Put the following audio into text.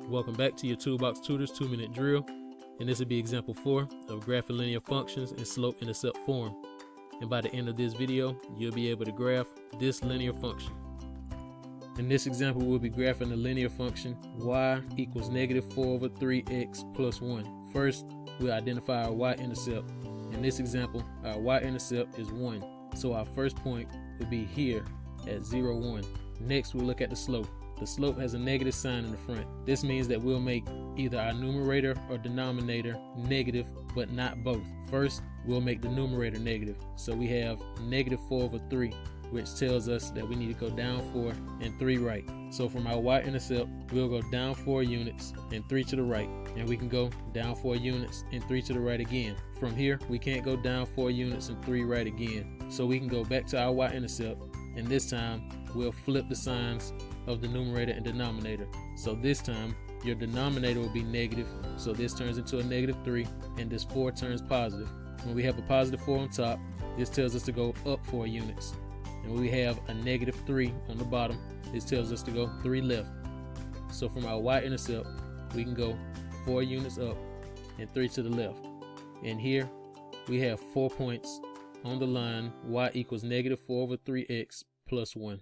Welcome back to your Toolbox Tutors 2-minute drill, and this will be example 4 of graphing linear functions in slope-intercept form. And by the end of this video, you'll be able to graph this linear function. In this example, we'll be graphing the linear function y equals -4/3x plus 1. First, we'll identify our y-intercept. In this example, our y-intercept is 1, so our first point will be here at 0, 1. Next, we'll look at the slope. The slope has a negative sign in the front. This means that we'll make either our numerator or denominator negative, but not both. First, we'll make the numerator negative. So we have -4/3, which tells us that we need to go down 4 and 3 right. So from our y-intercept, we'll go down 4 units and 3 to the right. And we can go down 4 units and 3 to the right again. From here, we can't go down 4 units and 3 right again. So we can go back to our y-intercept, and this time we'll flip the signs of the numerator and denominator. So this time your denominator will be negative, so this turns into a -3, and this 4 turns positive. When we have a +4 on top, this tells us to go up 4 units. And when we have a -3 on the bottom, this tells us to go 3 left. So from our y-intercept, we can go 4 units up and 3 to the left. And here we have 4 points on the line y equals -4/3x plus 1.